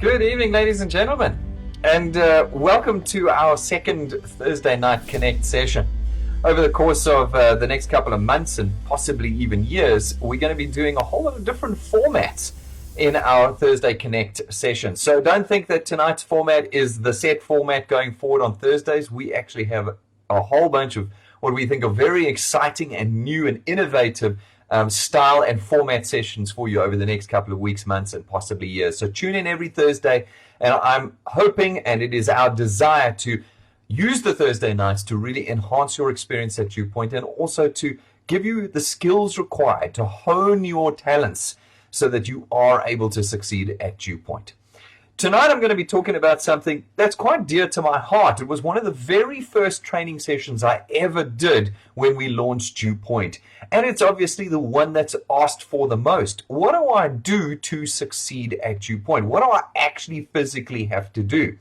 Good evening, ladies and gentlemen, and welcome to our second Thursday Night Connect session. Over the course of the next couple of months and possibly even years, we're going to be doing a whole lot of different formats in our Thursday Connect session. So don't think that tonight's format is the set format going forward on Thursdays. We actually have a whole bunch of what we think are very exciting and new and innovative style and format sessions for you over the next couple of weeks, months, and possibly years. So tune in every Thursday, and I'm hoping, and it is our desire, to use the Thursday nights to really enhance your experience at DuePoint and also to give you the skills required to hone your talents so that you are able to succeed at DuePoint. Tonight I'm going to be talking about something that's quite dear to my heart. It was one of the very first training sessions I ever did when we launched DuePoint. And it's obviously the one that's asked for the most. What do I do to succeed at DuePoint? What do I actually physically have to do?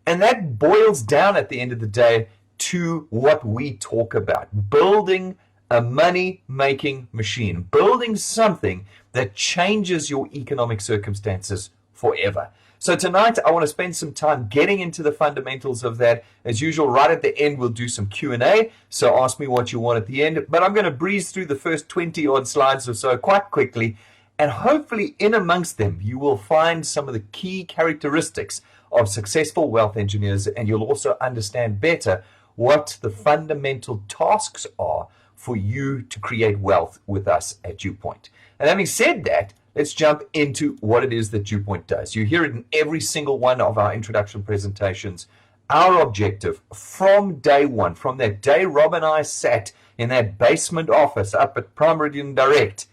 And that boils down at the end of the day to what we talk about: building a money-making machine, building something that changes your economic circumstances forever. So tonight, I want to spend some time getting into the fundamentals of that. As usual, right at the end, we'll do some Q&A. So ask me what you want at the end. But I'm going to breeze through the first 20-odd slides or so quite quickly. And hopefully, in amongst them, you will find some of the key characteristics of successful wealth engineers. And you'll also understand better what the fundamental tasks are for you to create wealth with us at DuePoint. And having said that, let's jump into what it is that DuePoint does. You hear it in every single one of our introduction presentations. Our objective from day one, from that day Rob and I sat in that basement office up at Prime Meridian Direct,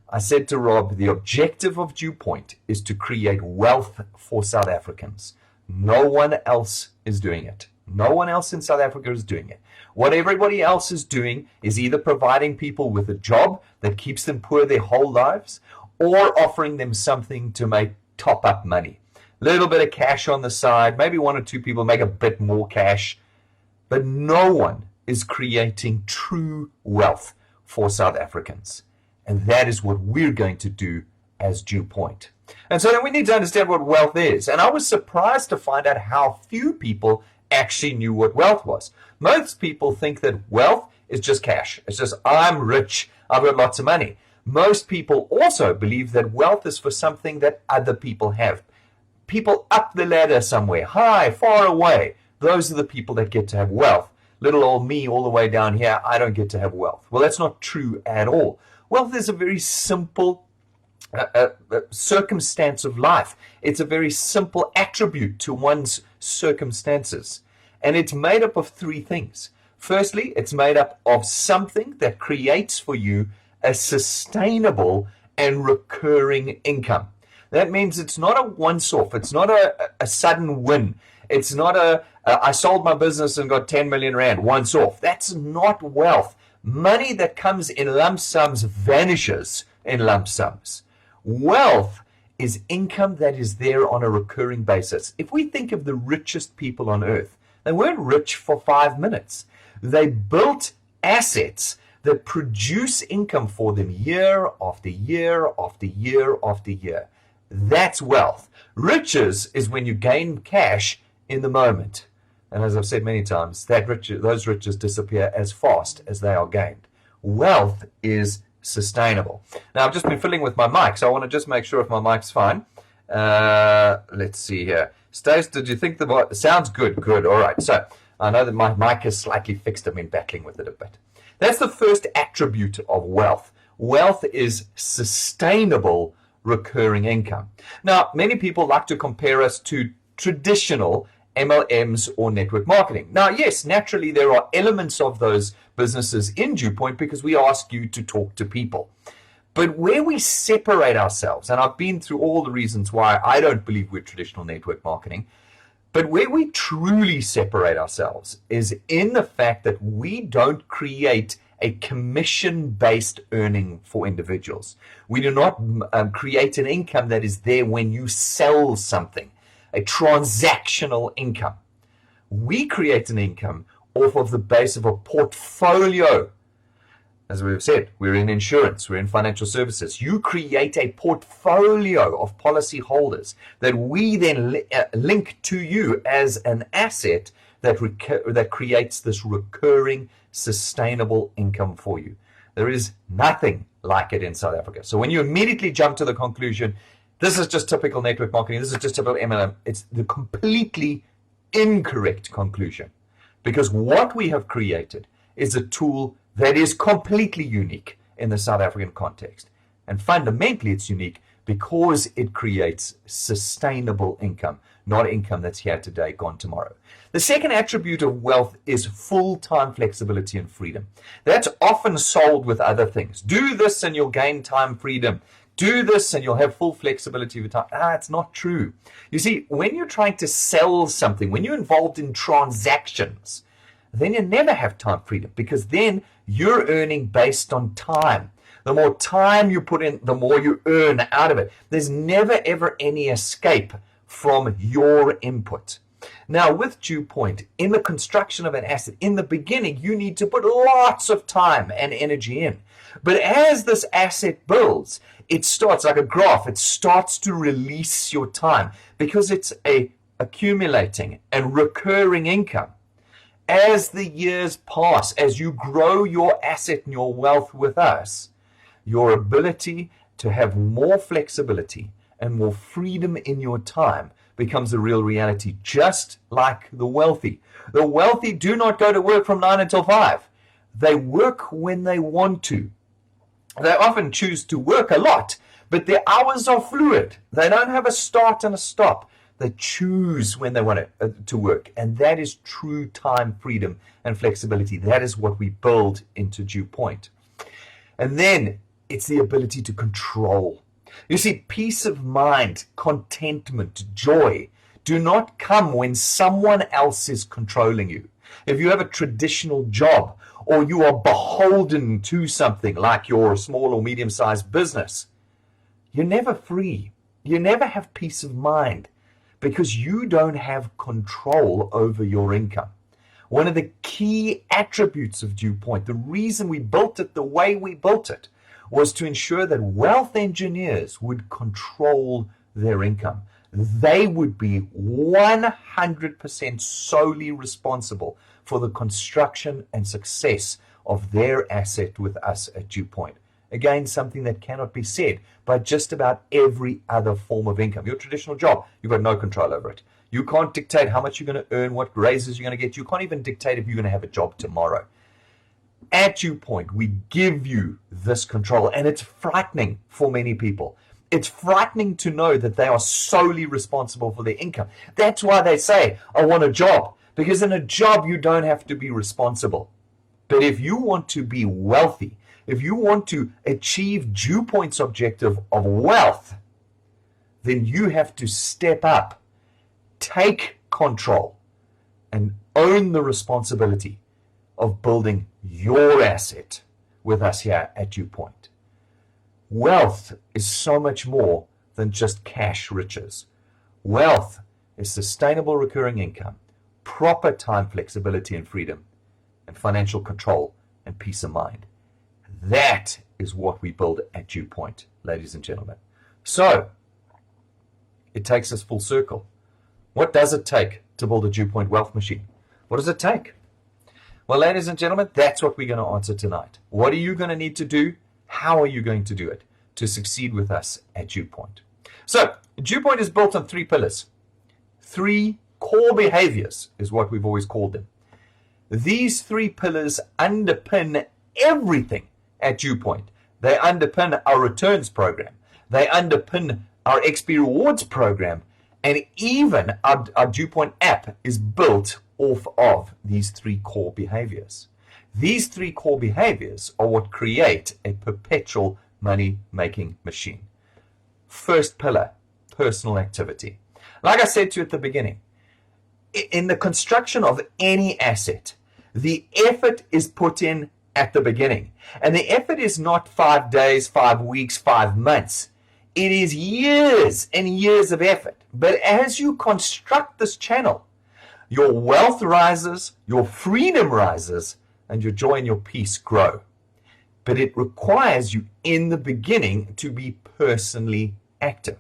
I said to Rob, the objective of DuePoint is to create wealth for South Africans. No one else is doing it. No one else in South Africa is doing it. What everybody else is doing is either providing people with a job that keeps them poor their whole lives, or offering them something to make top up money. A little bit of cash on the side, maybe one or two people make a bit more cash, but no one is creating true wealth for South Africans. And that is what we're going to do as DuePoint. And so then we need to understand what wealth is. And I was surprised to find out how few people actually knew what wealth was. Most people think that wealth is just cash. It's just, I'm rich, I've got lots of money. Most people also believe that wealth is for something that other people have. People up the ladder somewhere, high, far away, those are the people that get to have wealth. Little old me all the way down here, I don't get to have wealth. Well, that's not true at all. Wealth is a very simple circumstance of life. It's a very simple attribute to one's circumstances. And it's made up of three things. Firstly, it's made up of something that creates for you a sustainable and recurring income. That means it's not a once-off. It's not a sudden win. It's not I sold my business and got 10 million rand once off. That's not wealth. Money that comes in lump sums vanishes in lump sums. Wealth is income that is there on a recurring basis. If we think of the richest people on earth, they weren't rich for 5 minutes. They built assets that produce income for them year after year after year after year. That's wealth. Riches is when you gain cash in the moment. And as I've said many times, those riches disappear as fast as they are gained. Wealth is sustainable. Now, I've just been fiddling with my mic, so I want to just make sure if my mic's fine. Let's see here. Stace, did you think sounds good? Good. All right. So I know that my mic is slightly fixed. I've been battling with it a bit. That's the first attribute of wealth. Wealth is sustainable recurring income. Now, many people like to compare us to traditional MLMs or network marketing. Now, yes, naturally, there are elements of those businesses in DuePoint because we ask you to talk to people. But where we separate ourselves, and I've been through all the reasons why I don't believe we're traditional network marketing, but where we truly separate ourselves is in the fact that we don't create a commission-based earning for individuals. We do not create an income that is there when you sell something, a transactional income. We create an income off of the base of a portfolio As we've said, we're in insurance, we're in financial services. You create a portfolio of policy holders that we then link to you as an asset that creates this recurring, sustainable income for you. There is nothing like it in South Africa. So when you immediately jump to the conclusion, this is just typical network marketing, this is just typical MLM, it's the completely incorrect conclusion. Because what we have created is a tool that is completely unique in the South African context. And fundamentally, it's unique because it creates sustainable income, not income that's here today, gone tomorrow. The second attribute of wealth is full-time flexibility and freedom. That's often sold with other things. Do this and you'll gain time freedom. Do this and you'll have full flexibility of time. It's not true. You see, when you're trying to sell something, when you're involved in transactions, then you never have time freedom, because then you're earning based on time. The more time you put in, the more you earn out of it. There's never ever any escape from your input. Now with DuePoint, in the construction of an asset, in the beginning, you need to put lots of time and energy in. But as this asset builds, it starts like a graph. It starts to release your time because it's a accumulating and recurring income. As the years pass, as you grow your asset and your wealth with us, your ability to have more flexibility and more freedom in your time becomes a real reality, just like the wealthy. The wealthy do not go to work from 9 until 5. They work when they want to. They often choose to work a lot, but their hours are fluid. They don't have a start and a stop. They choose when they want to work, and that is true time freedom and flexibility. That is what we build into DuePoint. And then it's the ability to control. You see, peace of mind, contentment, joy do not come when someone else is controlling you. If you have a traditional job or you are beholden to something like your small or medium-sized business, you're never free. You never have peace of mind, because you don't have control over your income. One of the key attributes of DuePoint, the reason we built it the way we built it, was to ensure that wealth engineers would control their income. They would be 100% solely responsible for the construction and success of their asset with us at DuePoint. Again, something that cannot be said by just about every other form of income. Your traditional job, you've got no control over it. You can't dictate how much you're going to earn, what raises you're going to get. You can't even dictate if you're going to have a job tomorrow. At DuePoint, we give you this control, and it's frightening for many people. It's frightening to know that they are solely responsible for their income. That's why they say, I want a job, because in a job, you don't have to be responsible. But if you want to be wealthy, if you want to achieve DuePoint's objective of wealth, then you have to step up, take control, and own the responsibility of building your asset with us here at DuePoint. Wealth is so much more than just cash riches. Wealth is sustainable recurring income, proper time flexibility and freedom, and financial control and peace of mind. That is what we build at DuePoint, ladies and gentlemen. So, it takes us full circle. What does it take to build a DuePoint wealth machine? What does it take? Well, ladies and gentlemen, that's what we're going to answer tonight. What are you going to need to do? How are you going to do it to succeed with us at DuePoint? So, DuePoint is built on 3 pillars. 3 core behaviors is what we've always called them. These 3 pillars underpin everything at DuePoint. They underpin our returns program. They underpin our XP Rewards program. And even our DuePoint app is built off of these 3 core behaviors. These 3 core behaviors are what create a perpetual money-making machine. First pillar, personal activity. Like I said to you at the beginning, in the construction of any asset, the effort is put in at the beginning. And the effort is not 5 days, 5 weeks, 5 months. It is years and years of effort. But as you construct this channel, your wealth rises, your freedom rises, and your joy and your peace grow. but it requires you in the beginning to be personally active.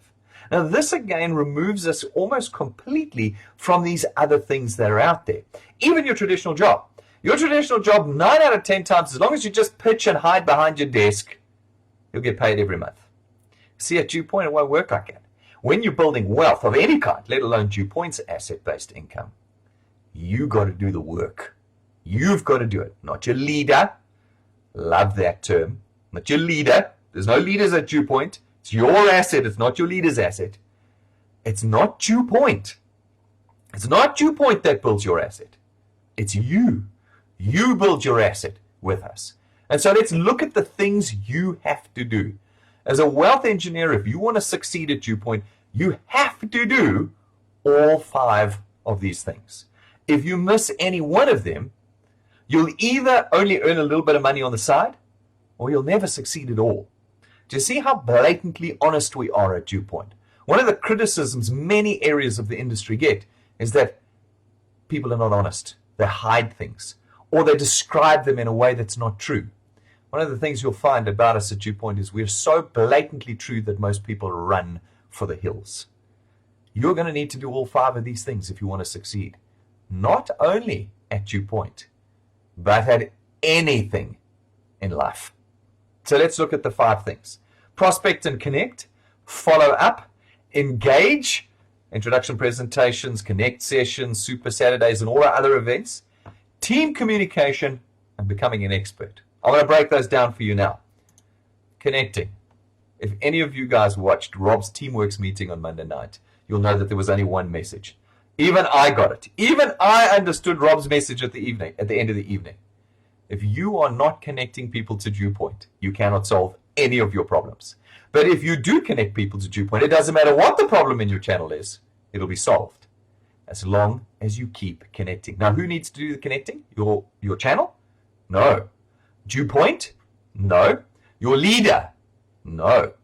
Now, this again removes us almost completely from these other things that are out there. Even your traditional job. Your traditional job, 9 out of 10 times, as long as you just pitch and hide behind your desk, you'll get paid every month. See, at DuePoint, it won't work like that. When you're building wealth of any kind, let alone DuePoint's asset-based income, you got to do the work. You've got to do it, not your leader. Love that term. Not your leader. There's no leaders at DuePoint. It's your asset. It's not your leader's asset. It's not DuePoint. It's not DuePoint that builds your asset. It's you. You build your asset with us. And so let's look at the things you have to do. As a wealth engineer, if you want to succeed at DuePoint, you have to do all 5 of these things. If you miss any one of them, you'll either only earn a little bit of money on the side, or you'll never succeed at all. Do you see how blatantly honest we are at DuePoint? One of the criticisms many areas of the industry get is that people are not honest. They hide things, or they describe them in a way that's not true. One of the things you'll find about us at DuePoint is we're so blatantly true that most people run for the hills. You're going to need to do all 5 of these things if you want to succeed. Not only at DuePoint, but at anything in life. So let's look at the 5 things. Prospect and connect, follow up, engage, introduction presentations, connect sessions, super Saturdays, and all our other events, team communication, and becoming an expert. I'm going to break those down for you now. Connecting. If any of you guys watched Rob's Teamworks meeting on Monday night, you'll know that there was only one message. Even I got it. Even I understood Rob's message at the end of the evening. If you are not connecting people to DuePoint, you cannot solve any of your problems. But if you do connect people to DuePoint, it doesn't matter what the problem in your channel is, it'll be solved. As long as you keep connecting. Now, who needs to do the connecting? Your channel? No. DuePoint? No. Your leader? No.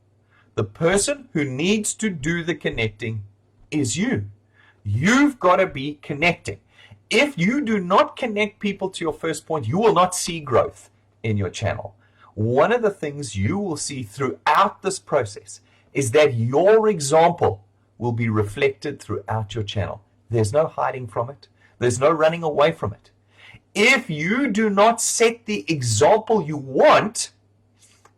The person who needs to do the connecting is you. You've got to be connecting. If you do not connect people to your first point, you will not see growth in your channel. One of the things you will see throughout this process is that your example will be reflected throughout your channel. There's no hiding from it. There's no running away from it. If you do not set the example you want,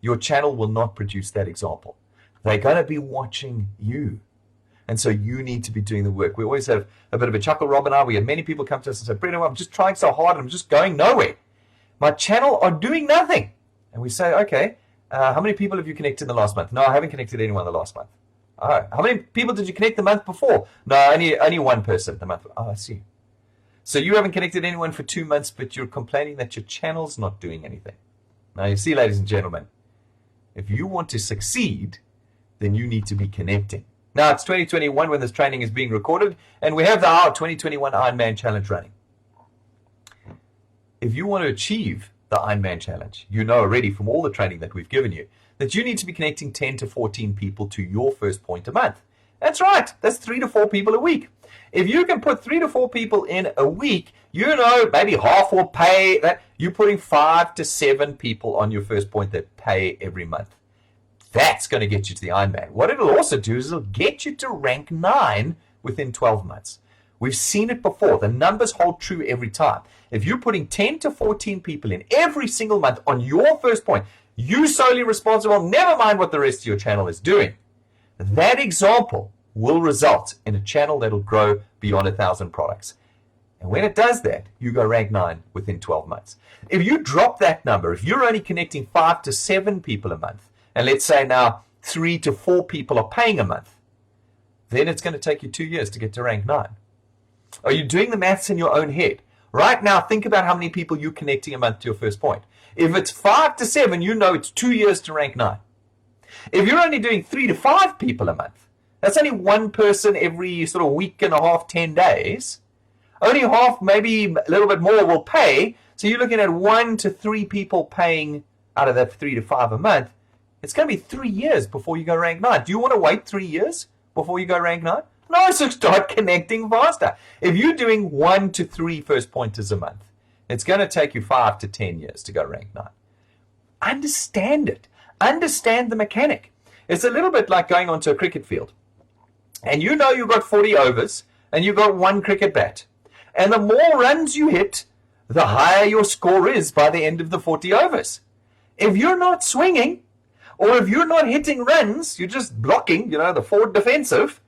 your channel will not produce that example. They're going to be watching you. And so you need to be doing the work. We always have a bit of a chuckle, Rob and I. We have many people come to us and say, Brendan, I'm just trying so hard and I'm just going nowhere. My channel are doing nothing. And we say, okay, how many people have you connected in the last month? No, I haven't connected anyone the last month. Oh, how many people did you connect the month before? No, only one person the month. Oh, I see. So you haven't connected anyone for 2 months, but you're complaining that your channel's not doing anything. Now, you see, ladies and gentlemen, if you want to succeed, then you need to be connecting. Now, it's 2021 when this training is being recorded, and we have our 2021 Ironman Challenge running. If you want to achieve the Ironman Challenge, you know already from all the training that we've given you, that you need to be connecting 10 to 14 people to your first point a month. That's right. That's 3 to 4 people a week. If you can put 3 to 4 people in a week, you know maybe half will pay. That you're putting 5 to 7 people on your first point that pay every month. That's going to get you to the Ironman. What it'll also do is it'll get you to rank 9 within 12 months. We've seen it before. The numbers hold true every time. If you're putting 10 to 14 people in every single month on your first point, you solely responsible, never mind what the rest of your channel is doing, that example will result in a channel that will grow beyond 1,000 products. And when it does that, you go rank 9 within 12 months. If you drop that number, if you're only connecting 5 to 7 people a month, and let's say now 3 to 4 people are paying a month, then it's going to take you 2 years to get to rank 9. Are you doing the maths in your own head? Right now, think about how many people you're connecting a month to your first point. If it's 5 to 7, you know it's 2 years to rank 9. If you're only doing 3 to 5 people a month, that's only one person every sort of week and a half, 10 days. Only half, maybe a little bit more will pay. So you're looking at 1 to 3 people paying out of that 3 to 5 a month. It's going to be 3 years before you go rank 9. Do you want to wait 3 years before you go rank 9? No, so start connecting faster. If you're doing 1 to 3 first pointers a month, it's going to take you 5 to 10 years to go rank 9. understand it. Understand the mechanic. It's a little bit like going onto a cricket field. And you know you've got 40 overs and you've got one cricket bat. And the more runs you hit, the higher your score is by the end of the 40 overs. If you're not swinging, or if you're not hitting runs, you're just blocking, the forward defensive.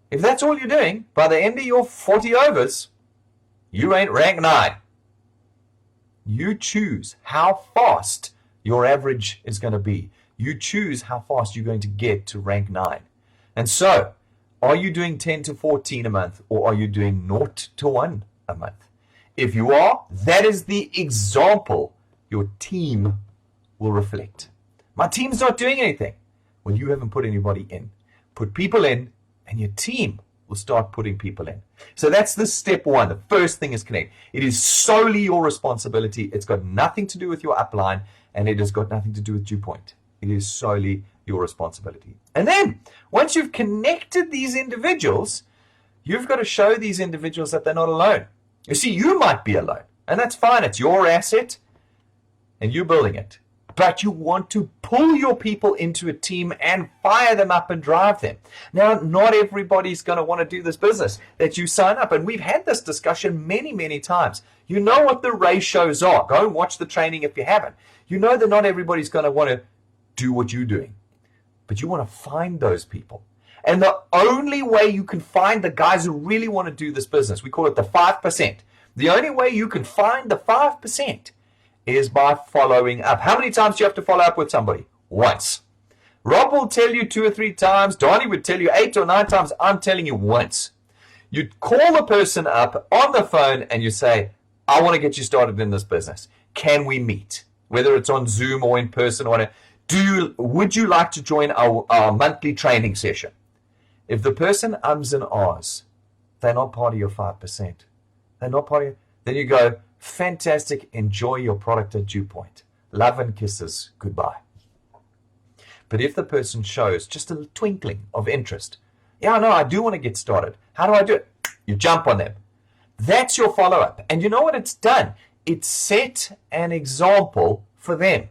If that's all you're doing, by the end of your 40 overs, you ain't rank 9. You choose how fast your average is going to be. You choose how fast you're going to get to rank 9. And so, are you doing 10 to 14 a month, or are you doing 0 to 1 a month? If you are, that is the example your team will reflect. My team's not doing anything. Well, you haven't put anybody in. Put people in, and your team will start putting people in. So that's the step one. The first thing is connect. It is solely your responsibility. It's got nothing to do with your upline, and it has got nothing to do with DuePoint. It is solely your responsibility. And then, once you've connected these individuals, you've got to show these individuals that they're not alone. You see, you might be alone, and that's fine. It's your asset, and you're building it. But you want to pull your people into a team and fire them up and drive them. Now, not everybody's going to want to do this business that you sign up. And we've had this discussion many, many times. You know what the ratios are. Go and watch the training if you haven't. You know that not everybody's going to want to do what you're doing. But you want to find those people. And the only way you can find the guys who really want to do this business, we call it the 5%. The only way you can find the 5% is by following up. How many times do you have to follow up with somebody? Once. Rob will tell you 2 or 3 times. Donnie would tell you 8 or 9 times. I'm telling you once. You call the person up on the phone and you say, I want to get you started in this business. Can we meet? Whether it's on Zoom or in person or whatever. Would you like to join our monthly training session? If the person ums and ahs, they're not part of your 5%. They're not part of your, then you go, fantastic, enjoy your product at DuePoint. Love and kisses, goodbye. But if the person shows just a twinkling of interest, yeah, no, I do want to get started. How do I do it? You jump on them. That's your follow-up. And you know what it's done? It's set an example for them.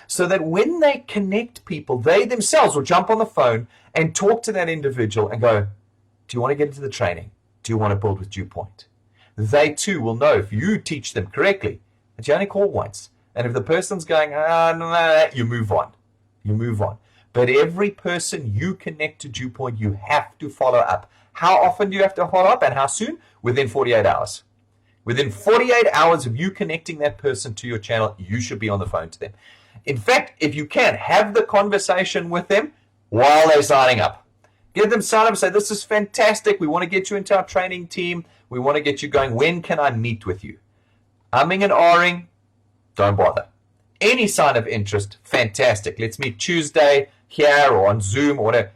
So that when they connect people, they themselves will jump on the phone and talk to that individual and go, do you want to get into the training? Do you want to build with DuePoint? They too will know if you teach them correctly that you only call once. And if the person's going, no, you move on. You move on. But every person you connect to DuePoint, you have to follow up. How often do you have to follow up and how soon? Within 48 hours. Within 48 hours of you connecting that person to your channel, you should be on the phone to them. In fact, if you can, have the conversation with them while they're signing up. Get them signed up and say, this is fantastic. We want to get you into our training team. We want to get you going. When can I meet with you? Umming and ahhing, don't bother. Any sign of interest, fantastic. Let's meet Tuesday here or on Zoom or whatever.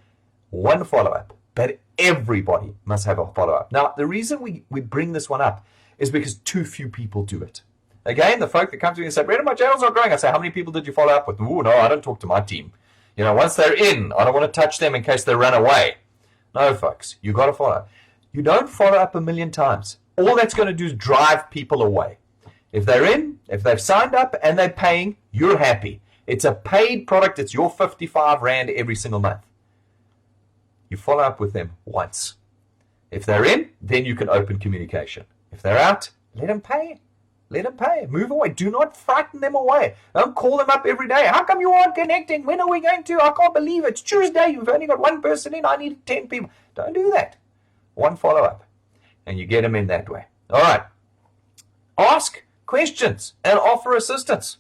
One follow-up. But everybody must have a follow-up. Now, the reason we bring this one up is because too few people do it. Again, the folk that come to me and say, Brandon, my channel's not growing. I say, how many people did you follow up with? Oh, no, I don't talk to my team. Once they're in, I don't want to touch them in case they run away. No, folks, you got to follow up. You don't follow up 1,000,000 times. All that's going to do is drive people away. If they're in, if they've signed up and they're paying, you're happy. It's a paid product. It's your 55 Rand every single month. You follow up with them once. If they're in, then you can open communication. If they're out, let them pay. Let them pay. Move away. Do not frighten them away. Don't call them up every day. How come you aren't connecting? When are we going to? I can't believe it. It's Tuesday. You've only got one person in. I need 10 people. Don't do that. One follow-up. And you get them in that way. All right. Ask questions and offer assistance.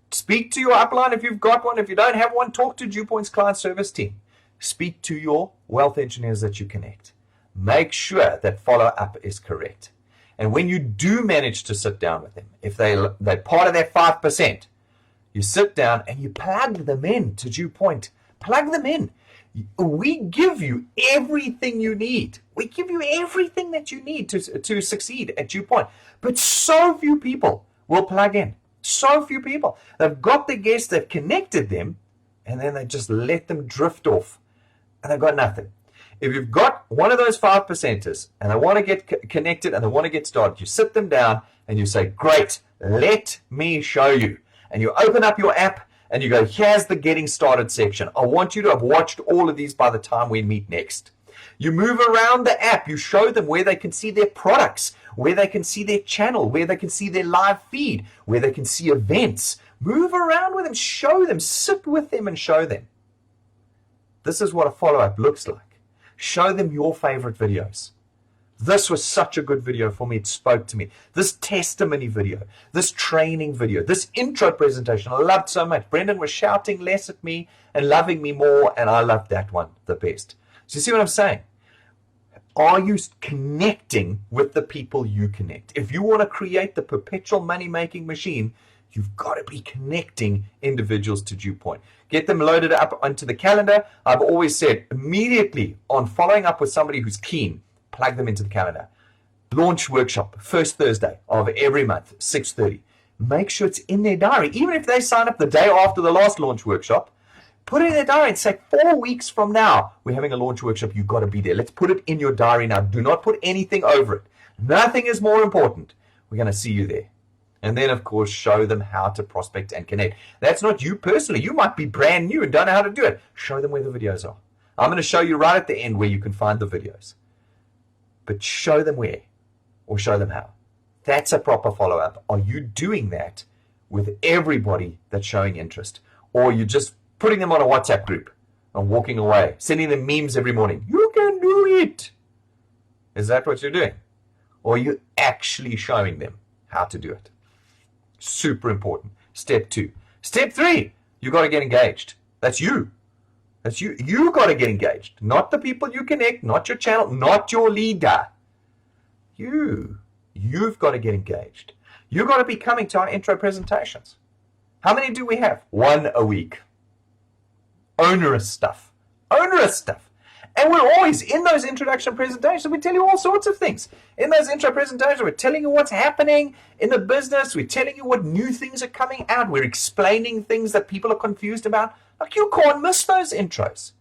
Speak to your upline if you've got one. If you don't have one, talk to DuePoint's client service team. Speak to your wealth engineers that you connect. Make sure that follow-up is correct. And when you do manage to sit down with them, if they're part of that 5%, you sit down and you plug them in to DuePoint. Plug them in. We give you everything you need. We give you everything that you need to succeed at DuePoint. But so few people will plug in. So few people. They've got the guests, they've connected them, and then they just let them drift off. And they've got nothing. If you've got one of those 5%ers and they want to get connected and they want to get started, you sit them down and you say, great, let me show you. And you open up your app and you go, here's the getting started section. I want you to have watched all of these by the time we meet next. You move around the app. You show them where they can see their products, where they can see their channel, where they can see their live feed, where they can see events. Move around with them, show them, sit with them and show them. This is what a follow-up looks like. Show them your favorite videos. This was such a good video for me. It spoke to me. This testimony video, this training video, this intro presentation, I loved so much. Brendan was shouting less at me and loving me more, and I loved that one the best. So you see what I'm saying? Are you connecting with the people you connect? If you want to create the perpetual money-making machine, you've got to be connecting individuals to DuePoint. Get them loaded up onto the calendar. I've always said, immediately on following up with somebody who's keen, plug them into the calendar. Launch workshop, first Thursday of every month, 6:30. Make sure it's in their diary. Even if they sign up the day after the last launch workshop, put it in their diary and say, 4 weeks from now, we're having a launch workshop. You've got to be there. Let's put it in your diary now. Do not put anything over it. Nothing is more important. We're going to see you there. And then, of course, show them how to prospect and connect. That's not you personally. You might be brand new and don't know how to do it. Show them where the videos are. I'm going to show you right at the end where you can find the videos. But show them where or show them how. That's a proper follow-up. Are you doing that with everybody that's showing interest? Or you're just putting them on a WhatsApp group and walking away, sending them memes every morning? You can do it. Is that what you're doing? Or are you actually showing them how to do it? Super important. Step 2. Step 3, you got to get engaged. That's you. That's you. You got to get engaged. Not the people you connect, not your channel, not your leader. You've got to get engaged. You've got to be coming to our intro presentations. How many do we have? 1 a week. Onerous stuff. Onerous stuff. And we're always in those introduction presentations. We tell you all sorts of things. In those intro presentations, we're telling you what's happening in the business. We're telling you what new things are coming out. We're explaining things that people are confused about. Like, you can't miss those intros.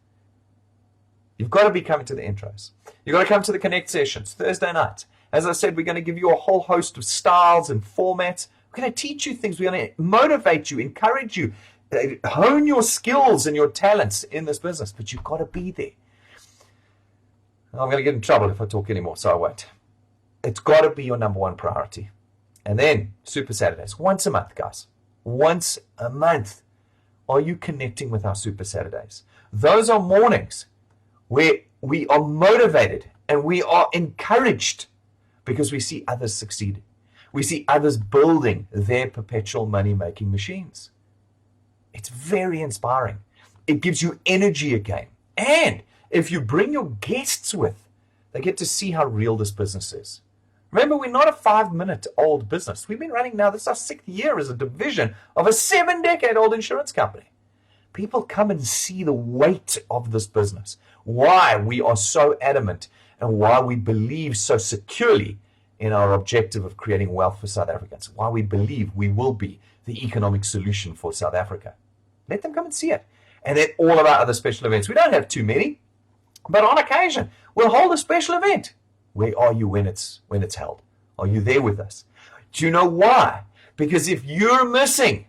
You've got to be coming to the intros. You've got to come to the Connect sessions, Thursday nights. As I said, we're going to give you a whole host of styles and formats. We're going to teach you things. We're going to motivate you, encourage you, hone your skills and your talents in this business. But you've got to be there. I'm going to get in trouble if I talk anymore, so I won't. It's got to be your number one priority. And then Super Saturdays, once a month, guys. Once a month. Are you connecting with our Super Saturdays? Those are mornings where we are motivated and we are encouraged because we see others succeed. We see others building their perpetual money-making machines. It's very inspiring. It gives you energy again. And if you bring your guests with, they get to see how real this business is. Remember, we're not a 5-minute-old business. We've been running now, this is our 6th year as a division of a 7-decade-old insurance company. People come and see the weight of this business, why we are so adamant and why we believe so securely in our objective of creating wealth for South Africans, why we believe we will be the economic solution for South Africa. Let them come and see it. And then all of our other special events. We don't have too many, but on occasion, we'll hold a special event. Where are you when it's held? Are you there with us? Do you know why? Because if you're missing,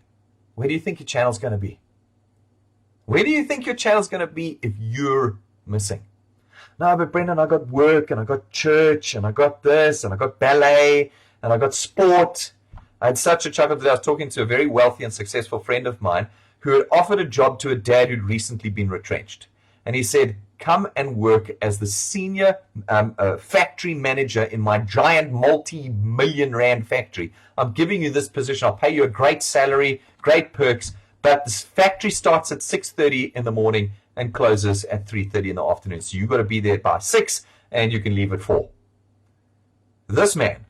where do you think your channel's going to be? Where do you think your channel's going to be if you're missing? No, but Brendan, I got work and I got church and I got this and I got ballet and I got sport. I had such a chuckle today. I was talking to a very wealthy and successful friend of mine who had offered a job to a dad who'd recently been retrenched. And he said, come and work as the senior factory manager in my giant multi-million rand factory. I'm giving you this position. I'll pay you a great salary, great perks, but this factory starts at 6:30 in the morning and closes at 3:30 in the afternoon. So you've got to be there by 6 and you can leave at 4. This man,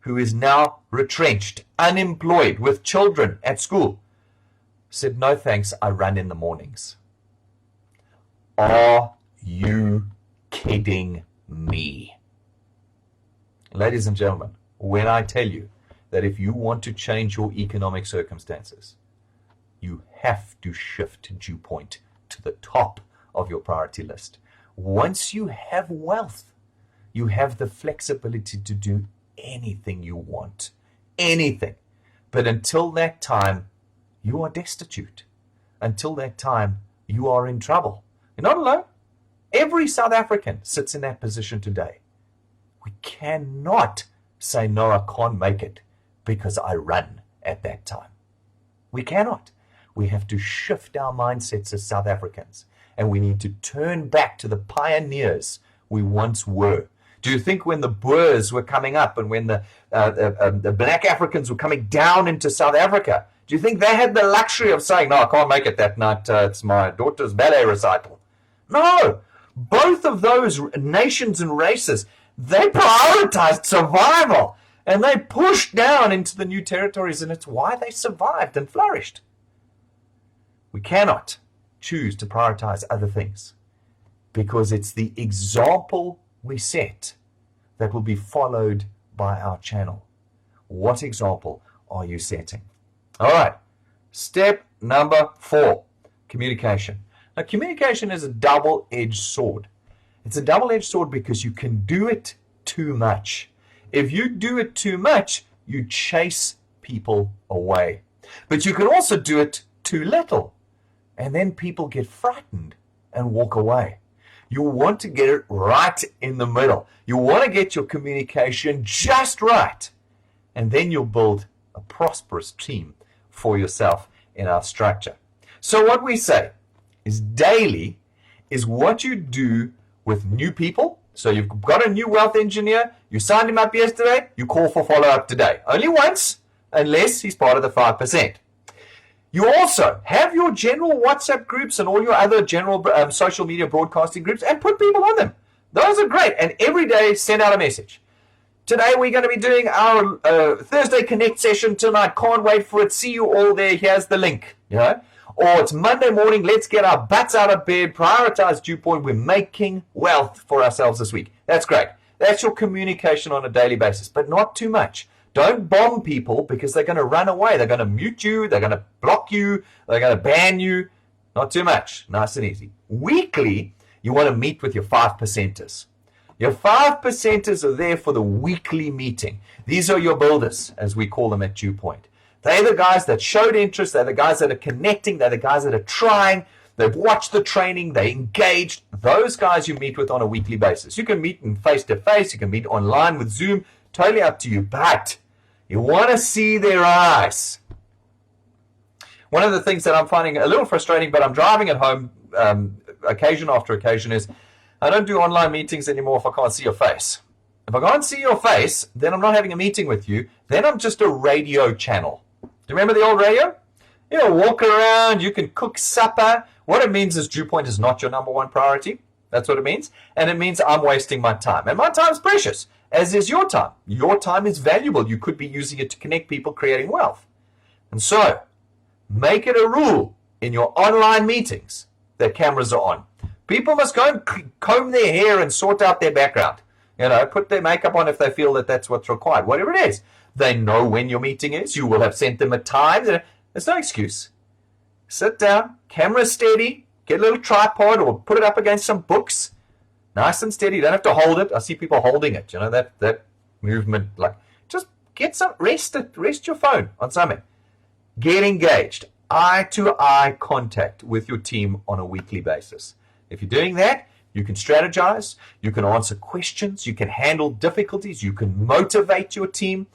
who is now retrenched, unemployed, with children at school, said, no thanks, I run in the mornings. Are you kidding me? Ladies and gentlemen, when I tell you that if you want to change your economic circumstances, you have to shift DuePoint to the top of your priority list. Once you have wealth, you have the flexibility to do anything you want. Anything. But until that time, you are destitute. until that time, you are in trouble. You're not alone. Every South African sits in that position today. We cannot say, no, I can't make it because I run at that time. We cannot. We have to shift our mindsets as South Africans, and we need to turn back to the pioneers we once were. Do you think when the Boers were coming up and when the black Africans were coming down into South Africa, do you think they had the luxury of saying, no, I can't make it that night, it's my daughter's ballet recital? No. Both of those nations and races, they prioritized survival, and they pushed down into the new territories, and it's why they survived and flourished. We cannot choose to prioritize other things, because it's the example we set that will be followed by our channel. What example are you setting? All right, step number 4, communication. Now, communication is a double-edged sword. It's a double-edged sword because you can do it too much. If you do it too much, you chase people away. But you can also do it too little, and then people get frightened and walk away. You want to get it right in the middle. You want to get your communication just right, and then you'll build a prosperous team for yourself in our structure. So what we say is daily is what you do with new people. So you've got a new wealth engineer, you signed him up yesterday, you call for follow-up today. Only once, unless he's part of the 5%. You also have your general WhatsApp groups and all your other general social media broadcasting groups and put people on them. Those are great. And every day send out a message. Today we're going to be doing our Thursday Connect session tonight. Can't wait for it. See you all there. Here's the link. You know? Or it's Monday morning. Let's get our butts out of bed. Prioritize DuePoint. We're making wealth for ourselves this week. That's great. That's your communication on a daily basis, but not too much. Don't bomb people because they're going to run away. They're going to mute you. They're going to block you. They're going to ban you. Not too much. Nice and easy. Weekly, you want to meet with your 5%ers. Your 5%ers are there for the weekly meeting. These are your builders, as we call them at DuePoint. They're the guys that showed interest. They're the guys that are connecting. They're the guys that are trying. They've watched the training. They engaged. Those guys you meet with on a weekly basis. You can meet in face-to-face. You can meet online with Zoom. Totally up to you. But you want to see their eyes. One of the things that I'm finding a little frustrating, but I'm driving at home occasion after occasion, is I don't do online meetings anymore if I can't see your face. If I can't see your face, then I'm not having a meeting with you. Then I'm just a radio channel. Do you remember the old radio? You know, walk around, you can cook supper. What it means is DuePoint is not your number one priority. That's what it means. And it means I'm wasting my time. And my time's precious, as is your time. Your time is valuable. You could be using it to connect people, creating wealth. And so, make it a rule in your online meetings that cameras are on. People must go and comb their hair and sort out their background. You know, put their makeup on if they feel that that's what's required. Whatever it is. They know when your meeting is. You will have sent them a time. There's no excuse. Sit down, camera steady, get a little tripod or put it up against some books. Nice and steady. You don't have to hold it. I see people holding it. You know, that movement. Like, just get some, rest your phone on something. Get engaged. Eye-to-eye contact with your team on a weekly basis. If you're doing that, you can strategize, you can answer questions, you can handle difficulties, you can motivate your team,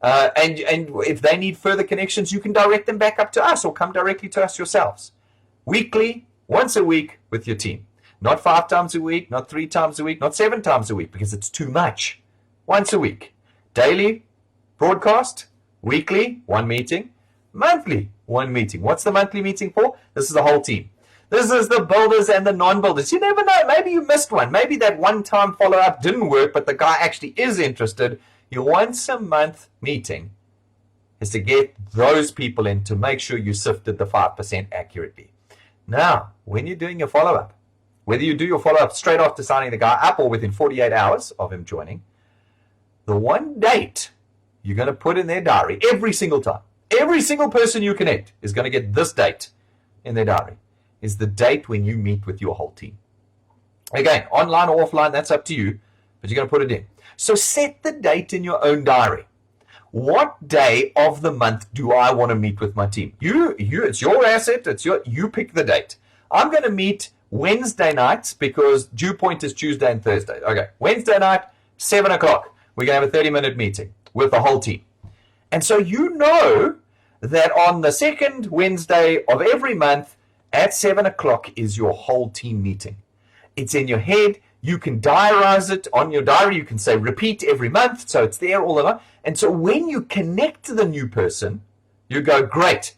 and if they need further connections, you can direct them back up to us or come directly to us yourselves. Weekly, once a week with your team. Not 5 times a week, not 3 times a week, not 7 times a week, because it's too much. Once a week. Daily broadcast, weekly, 1 meeting, monthly, 1 meeting. What's the monthly meeting for? This is the whole team. This is the builders and the non-builders. You never know. Maybe you missed one. Maybe that one-time follow-up didn't work, but the guy actually is interested. Your once-a-month meeting is to get those people in to make sure you sifted the 5% accurately. Now, when you're doing your follow-up, whether you do your follow-up straight after signing the guy up or within 48 hours of him joining, the one date you're going to put in their diary every single time, every single person you connect is going to get this date in their diary. Is the date when you meet with your whole team. Again, online or offline, that's up to you, but you're going to put it in. So set the date in your own diary. What day of the month do I want to meet with my team? It's your asset. You pick the date. I'm going to meet Wednesday nights because DuePoint is Tuesday and Thursday. Okay, Wednesday night, 7 o'clock. We're going to have a 30-minute meeting with the whole team. And so you know that on the second Wednesday of every month at 7 o'clock is your whole team meeting. It's in your head. You can diarize it on your diary. You can say repeat every month, so it's there all along. And so when you connect to the new person, you go, great,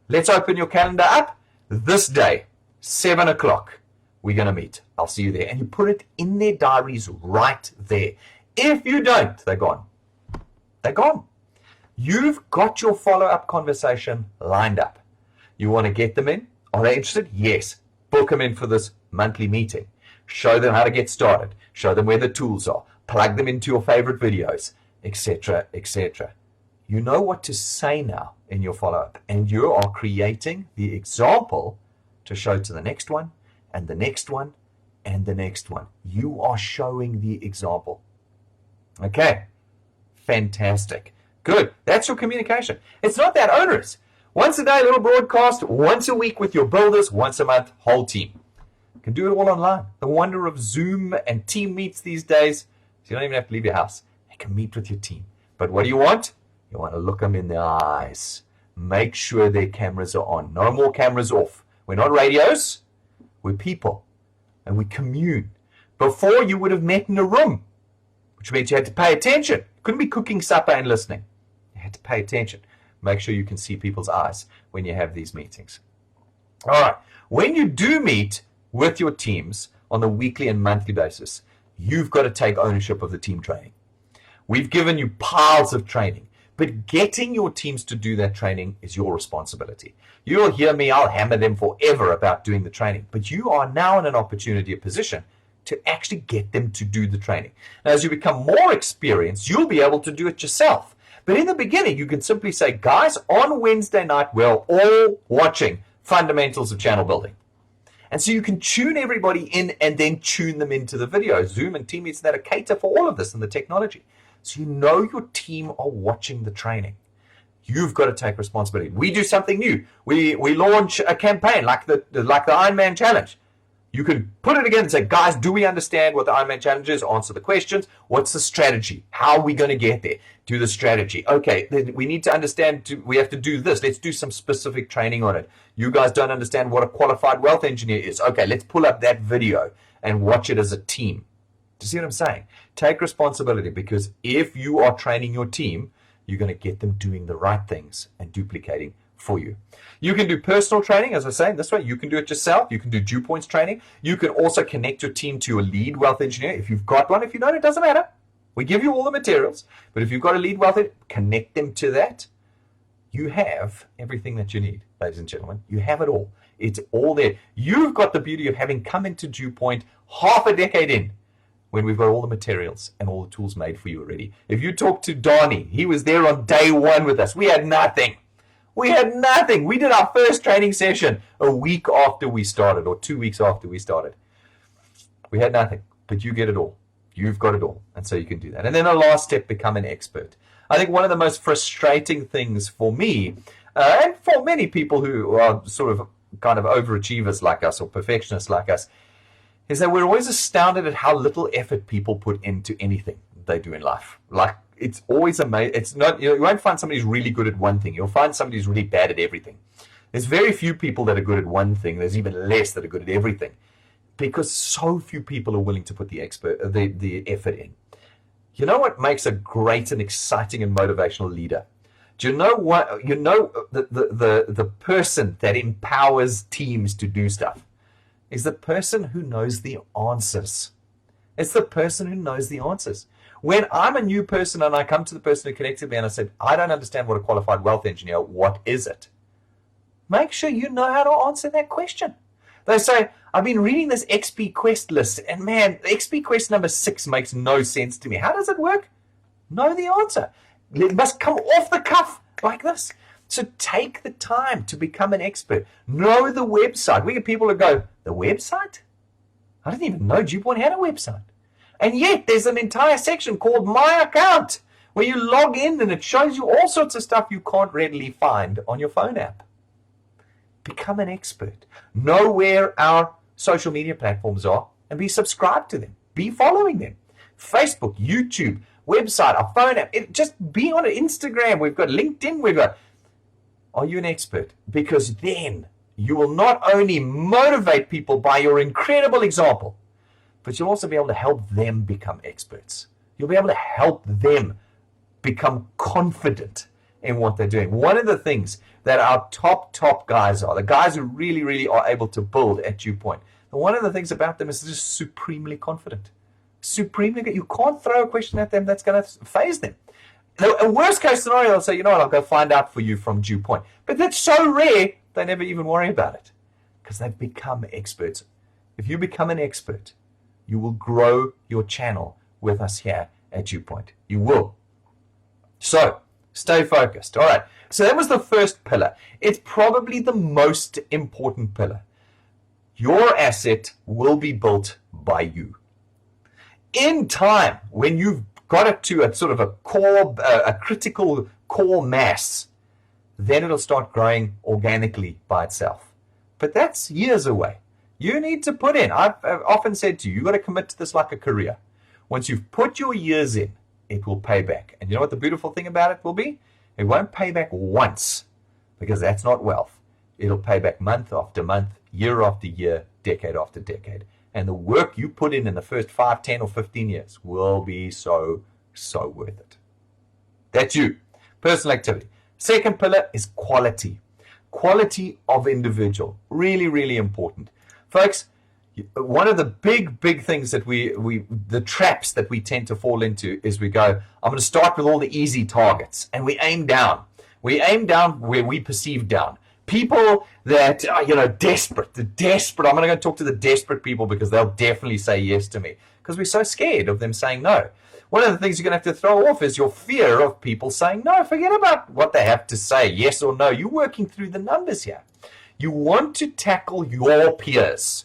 let's open your calendar up. This day, 7 o'clock, we're going to meet. I'll see you there. And you put it in their diaries right there. If you don't, they're gone. They're gone. You've got your follow-up conversation lined up. You want to get them in? Are they interested? Yes. Book them in for this monthly meeting. Show them how to get started. Show them where the tools are. Plug them into your favorite videos, etc., etc. You know what to say now in your follow-up, and you are creating the example to show to the next one, and the next one, and the next one. You are showing the example. Okay, fantastic. Good. That's your communication. It's not that onerous. Once a day, little broadcast. Once a week with your builders. Once a month, whole team. You can do it all online. The wonder of Zoom and team meets these days, so you don't even have to leave your house. You can meet with your team. But what do you want? You want to look them in the eyes. Make sure their cameras are on. No more cameras off. We're not radios. We're people. And we commune. Before, you would have met in a room, which meant you had to pay attention. You couldn't be cooking supper and listening. You had to pay attention. Make sure you can see people's eyes when you have these meetings. All right. When you do meet with your teams on a weekly and monthly basis, you've got to take ownership of the team training. We've given you piles of training, but getting your teams to do that training is your responsibility. You'll hear me, I'll hammer them forever about doing the training, but you are now in an opportunity, a position to actually get them to do the training. Now, as you become more experienced, you'll be able to do it yourself. But in the beginning, you can simply say, guys, on Wednesday night, we're all watching Fundamentals of Channel Building. And so you can tune everybody in and then tune them into the video. Zoom and Teammates that are cater for all of this and the technology. So you know your team are watching the training. You've got to take responsibility. We do something new. We launch a campaign like the Ironman Challenge. You can put it again and say, guys, do we understand what the Ironman Challenge is? Answer the questions. What's the strategy? How are we going to get there? Do the strategy. Okay, then we need to understand, we have to do this. Let's do some specific training on it. You guys don't understand what a qualified wealth engineer is. Okay, let's pull up that video and watch it as a team. Do you see what I'm saying? Take responsibility, because if you are training your team, you're going to get them doing the right things and duplicating for you. You can do personal training, as I say, this way. You can do it yourself. You can do DuePoint's training. You can also connect your team to a lead wealth engineer if you've got one. If you don't, it doesn't matter. We give you all the materials. But if you've got a lead wealth engineer, connect them to that. You have everything that you need, ladies and gentlemen. You have it all. It's all there. You've got the beauty of having come into DuePoint half a decade in, when we've got all the materials and all the tools made for you already. If you talk to Donnie, he was there on day one with us. We had nothing. We had nothing. We did our first training session a week after we started, or 2 weeks after we started. We had nothing, but you get it all. You've got it all, and so you can do that. And then the last step, become an expert. I think one of the most frustrating things for me, and for many people who are sort of kind of overachievers like us or perfectionists like us, is that we're always astounded at how little effort people put into anything they do in life. Like, it's always amazing. It's not, you won't find somebody who's really good at one thing. You'll find somebody who's really bad at everything. There's very few people that are good at one thing. There's even less that are good at everything, because so few people are willing to put the effort in. You know what makes a great and exciting and motivational leader? Do you know what? You know, the person that empowers teams to do stuff is the person who knows the answers. It's the person who knows the answers. When I'm a new person and I come to the person who connected me and I said, I don't understand what a qualified wealth engineer, what is it? Make sure you know how to answer that question. They say, I've been reading this XP Quest list, and man, XP Quest number 6 makes no sense to me. How does it work? Know the answer. It must come off the cuff like this. So take the time to become an expert. Know the website. We get people who go, the website? I didn't even know DuePoint had a website. And yet there's an entire section called My Account, where you log in and it shows you all sorts of stuff you can't readily find on your phone app. Become an expert. Know where our social media platforms are and be subscribed to them. Be following them. Facebook, YouTube, website, our phone app. Just be on Instagram. We've got LinkedIn. Are you an expert? Because then you will not only motivate people by your incredible example, but you'll also be able to help them become experts. You'll be able to help them become confident in what they're doing. One of the things that our top guys are, the guys who really are able to build at DuePoint, and one of the things about them is they're just supremely confident. You can't throw a question at them that's going to faze them. The worst case scenario, they'll say, you know what, I'll go find out for you from DuePoint. But that's so rare, they never even worry about it because they've become experts. If you become an expert, you will grow your channel with us here at DuePoint. You will. So, stay focused. All right. So that was the first pillar. It's probably the most important pillar. Your asset will be built by you. In time, when you've got it to a sort of a core, a critical core mass, then it'll start growing organically by itself. But that's years away. You need to put in. I've often said to you, you've got to commit to this like a career. Once you've put your years in, it will pay back. And you know what the beautiful thing about it will be? It won't pay back once, because that's not wealth. It'll pay back month after month, year after year, decade after decade. And the work you put in the first 5, 10, or 15 years will be so worth it. That's you. Personal activity. Second pillar is quality. Quality of individual. Really important. Folks, one of the big things that the traps that we tend to fall into is we go, I'm going to start with all the easy targets, and we aim down. We aim down where we perceive down. People that are, desperate. I'm going to go talk to the desperate people because they'll definitely say yes to me because we're so scared of them saying no. One of the things you're going to have to throw off is your fear of people saying no. Forget about what they have to say, yes or no. You're working through the numbers here. You want to tackle your peers.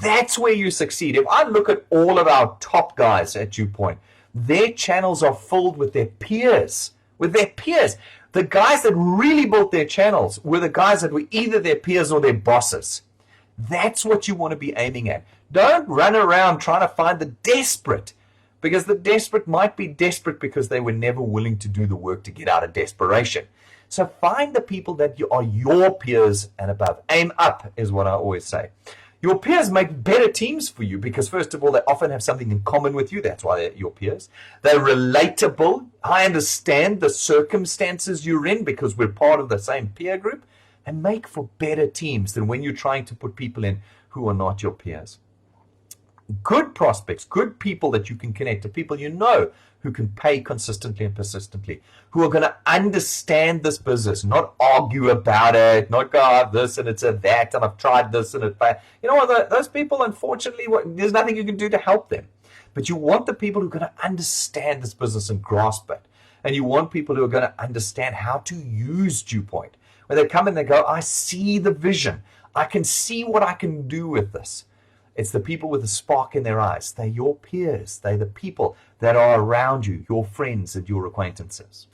That's where you succeed. If I look at all of our top guys at DuePoint, their channels are filled with their peers. The guys that really built their channels were the guys that were either their peers or their bosses. That's what you want to be aiming at. Don't run around trying to find the desperate, because the desperate might be desperate because they were never willing to do the work to get out of desperation. So find the people that are your peers and above. Aim up is what I always say. Your peers make better teams for you because, first of all, they often have something in common with you. That's why they're your peers. They're relatable. I understand the circumstances you're in because we're part of the same peer group, and make for better teams than when you're trying to put people in who are not your peers. Good prospects, good people that you can connect to, people you know who can pay consistently and persistently, who are going to understand this business, not argue about it, not go, I have this and it's a that and I've tried this and it failed. You know what, those people, unfortunately, there's nothing you can do to help them. But you want the people who are going to understand this business and grasp it. And you want people who are going to understand how to use DuePoint. When they come and they go, I see the vision. I can see what I can do with this. It's the people with the spark in their eyes. They're your peers. They're the people that are around you, your friends and your acquaintances.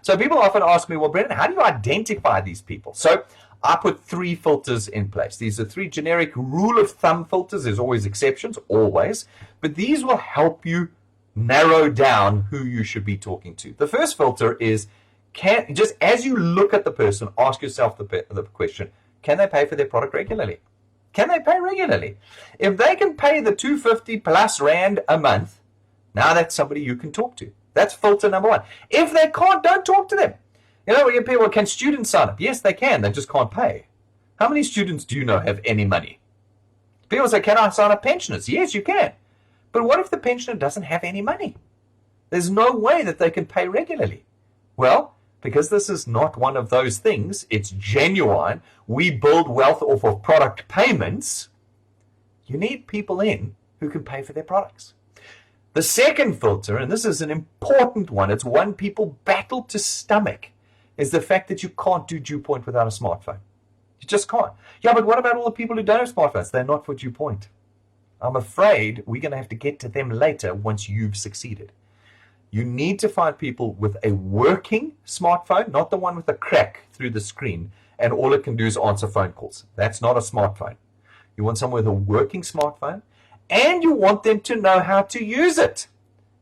So people often ask me, well, Brendan, how do you identify these people? So I put 3 filters in place. These are 3 generic rule of thumb filters. There's always exceptions, always. But these will help you narrow down who you should be talking to. The first filter is, just as you look at the person, ask yourself the question, can they pay for their product regularly? Can they pay regularly? If they can pay the 250 plus rand a month, now that's somebody you can talk to. That's filter number 1. If they can't, don't talk to them. We get people, can students sign up? Yes, they can. They just can't pay. How many students do you know have any money? People say, can I sign up pensioners? Yes, you can. But what if the pensioner doesn't have any money? There's no way that they can pay regularly. Well, because this is not one of those things, it's genuine. We build wealth off of product payments. You need people in who can pay for their products. The second filter, and this is an important one, it's one people battle to stomach, is the fact that you can't do DuePoint without a smartphone. You just can't. Yeah, but what about all the people who don't have smartphones? They're not for DuePoint. I'm afraid we're going to have to get to them later once you've succeeded. You need to find people with a working smartphone, not the one with a crack through the screen, and all it can do is answer phone calls. That's not a smartphone. You want someone with a working smartphone, and you want them to know how to use it.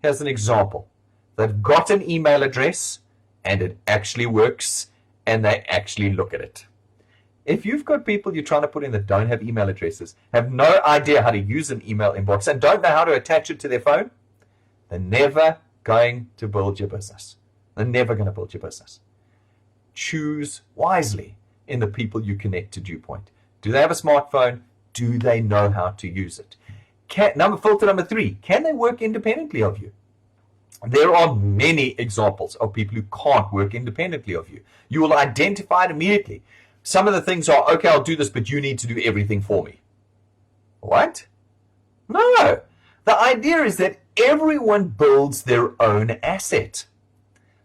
Here's an example. They've got an email address, and it actually works, and they actually look at it. If you've got people you're trying to put in that don't have email addresses, have no idea how to use an email inbox, and don't know how to attach it to their phone, they're never going to build your business. They're never going to build your business. Choose wisely in the people you connect to DuePoint. Do they have a smartphone? Do they know how to use it? Filter number 3, can they work independently of you? There are many examples of people who can't work independently of you. You will identify it immediately. Some of the things are, okay, I'll do this, but you need to do everything for me. What? No. The idea is that everyone builds their own asset.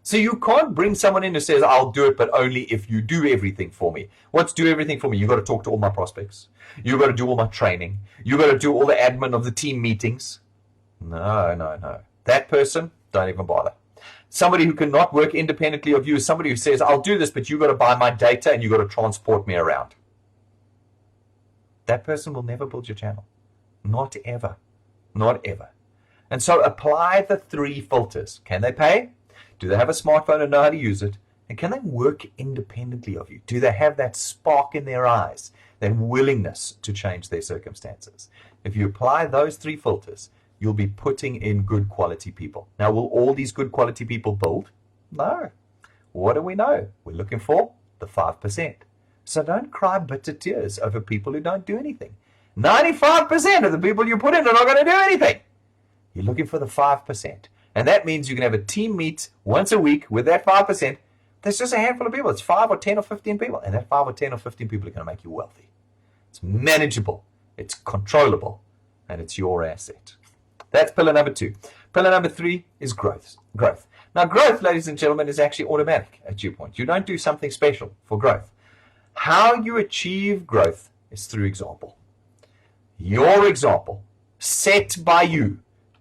So you can't bring someone in who says, I'll do it, but only if you do everything for me. What's do everything for me? You've got to talk to all my prospects. You've got to do all my training. You've got to do all the admin of the team meetings. No. That person, don't even bother. Somebody who cannot work independently of you is somebody who says, I'll do this, but you've got to buy my data and you've got to transport me around. That person will never build your channel. Not ever. Not ever. And so apply the 3 filters. Can they pay? Do they have a smartphone and know how to use it? And can they work independently of you? Do they have that spark in their eyes, that willingness to change their circumstances? If you apply those 3 filters, you'll be putting in good quality people. Now, will all these good quality people build? No. What do we know? We're looking for the 5%. So don't cry bitter tears over people who don't do anything. 95% of the people you put in are not going to do anything. You're looking for the 5%. And that means you can have a team meet once a week with that 5%. There's just a handful of people. It's 5 or 10 or 15 people. And that 5 or 10 or 15 people are going to make you wealthy. It's manageable. It's controllable. And it's your asset. That's pillar number 2. Pillar number 3 is growth. Now, growth, ladies and gentlemen, is actually automatic at DuePoint. You don't do something special for growth. How you achieve growth is through example. Your example, set by you,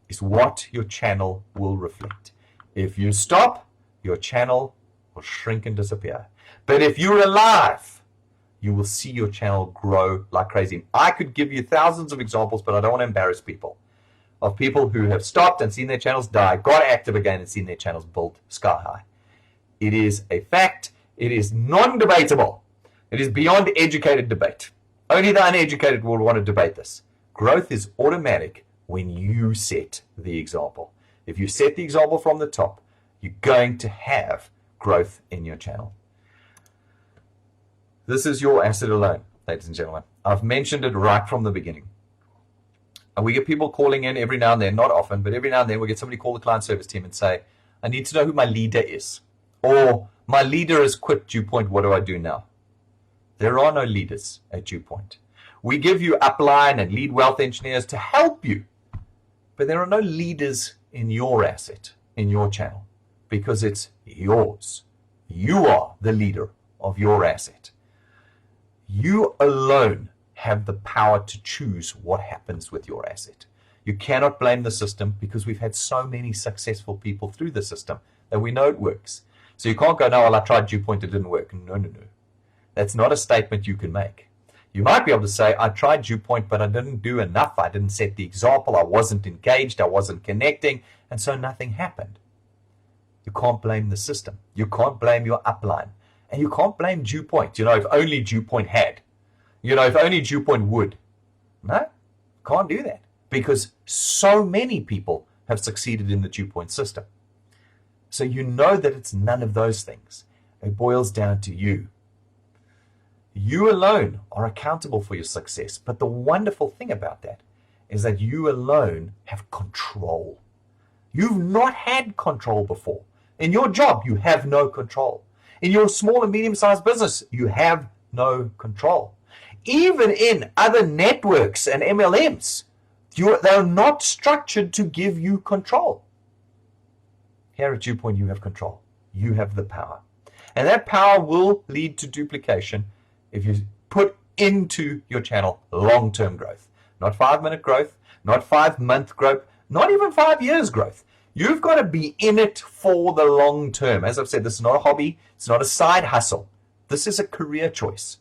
is what your channel will reflect. If you stop, your channel will shrink and disappear. But if you're alive, you will see your channel grow like crazy. I could give you thousands of examples, but I don't want to embarrass people, of people who have stopped and seen their channels die, got active again and seen their channels build sky high. It is a fact. It is non-debatable. It is beyond educated debate. Only the uneducated will want to debate this. Growth is automatic when you set the example. If you set the example from the top, you're going to have growth in your channel. This is your asset alone, ladies and gentlemen. I've mentioned it right from the beginning. And we get people calling in every now and then, not often, but every now and then we get somebody call the client service team and say, I need to know who my leader is. Or my leader has quit DuePoint, what do I do now? There are no leaders at DuePoint. We give you upline and lead wealth engineers to help you. But there are no leaders in your asset, in your channel, because it's yours. You are the leader of your asset. You alone have the power to choose what happens with your asset. You cannot blame the system because we've had so many successful people through the system that we know it works. So you can't go, no, well, I tried DuePoint, it didn't work. No. That's not a statement you can make. You might be able to say, I tried DuePoint, but I didn't do enough. I didn't set the example. I wasn't engaged. I wasn't connecting. And so nothing happened. You can't blame the system. You can't blame your upline. And you can't blame DuePoint. If only DuePoint had. If only DuePoint would. No, can't do that. Because so many people have succeeded in the DuePoint system. So you know that it's none of those things. It boils down to you. You alone are accountable for your success. But the wonderful thing about that is that you alone have control. You've not had control before. In your job, you have no control. In your small and medium-sized business, you have no control. Even in other networks and MLMs, they're not structured to give you control. Here at DuePoint, you have control. You have the power. And that power will lead to duplication if you put into your channel long-term growth. Not 5-minute growth, not 5-month growth, not even 5 years growth. You've got to be in it for the long term. As I've said, this is not a hobby. It's not a side hustle. This is a career choice.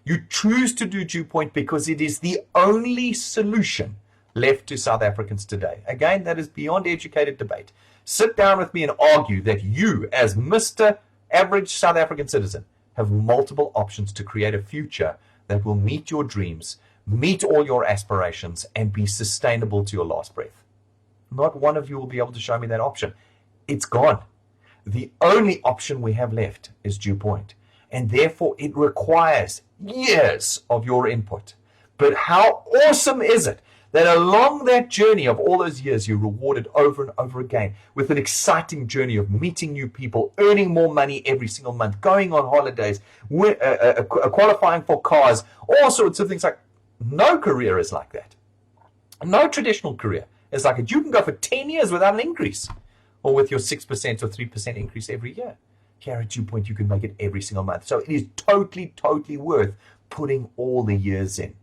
You choose to do DuePoint because it is the only solution left to South Africans today. Again, that is beyond educated debate. Sit down with me and argue that you, as Mr. Average South African citizen, have multiple options to create a future that will meet your dreams, meet all your aspirations, and be sustainable to your last breath. Not one of you will be able to show me that option. It's gone. The only option we have left is DuePoint, and therefore it requires years of your input. But how awesome is it that along that journey of all those years, you're rewarded over and over again with an exciting journey of meeting new people, earning more money every single month, going on holidays, qualifying for cars, all sorts of things. Like, no career is like that. No traditional career is like it. You can go for 10 years without an increase, or with your 6% or 3% increase every year. Here at DuePoint, you can make it every single month. So it is totally, totally worth putting all the years in.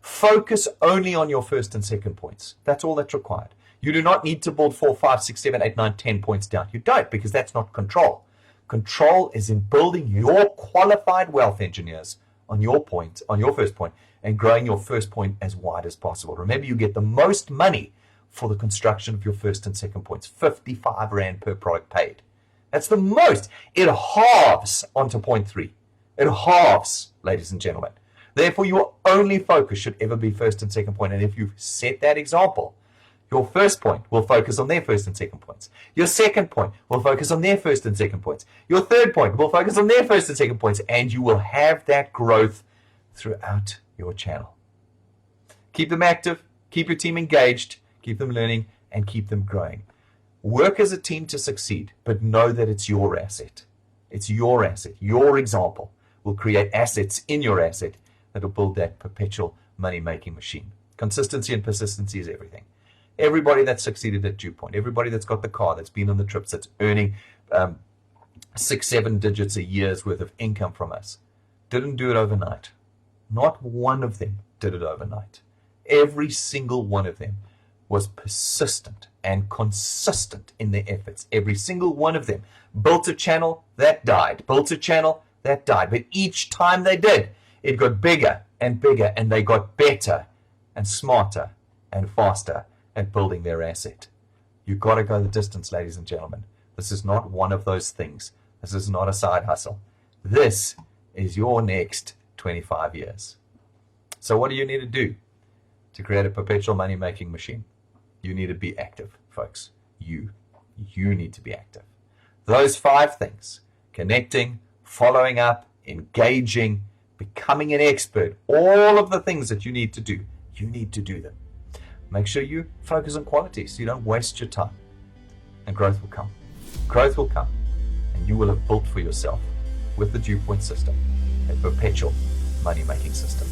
Focus only on your first and second points. That's all that's required. You do not need to build 4, 5, 6, 7, 8, 9, 10 points down. You don't, because that's not control. Control is in building your qualified wealth engineers on your point, on your first point, and growing your first point as wide as possible. Remember, you get the most money for the construction of your first and second points. 55 Rand per product paid. That's the most. It halves onto point 3. It halves, ladies and gentlemen. Therefore, your only focus should ever be first and second point. And if you've set that example, your first point will focus on their first and second points. Your second point will focus on their first and second points. Your third point will focus on their first and second points. And you will have that growth throughout your channel. Keep them active, keep your team engaged, keep them learning, and keep them growing. Work as a team to succeed, but know that it's your asset. It's your asset. Your example will create assets in your asset that will build that perpetual money-making machine. Consistency and persistency is everything. Everybody that's succeeded at DuePoint, everybody that's got the car, that's been on the trips, that's earning 6, 7 digits a year's worth of income from us, didn't do it overnight. Not one of them did it overnight. Every single one of them was persistent and consistent in their efforts. Every single one of them built a channel that died, built a channel that died. But each time they did, it got bigger and bigger, and they got better and smarter and faster at building their asset. You've got to go the distance, ladies and gentlemen. This is not one of those things. This is not a side hustle. This is your next 25 years. So what do you need to do to create a perpetual money-making machine? You need to be active, folks. You need to be active. Those 5 things: connecting, following up, engaging, becoming an expert, all of the things that you need to do them. Make sure you focus on quality so you don't waste your time. And growth will come. Growth will come. And you will have built for yourself, with the DuePoint system, a perpetual money-making system.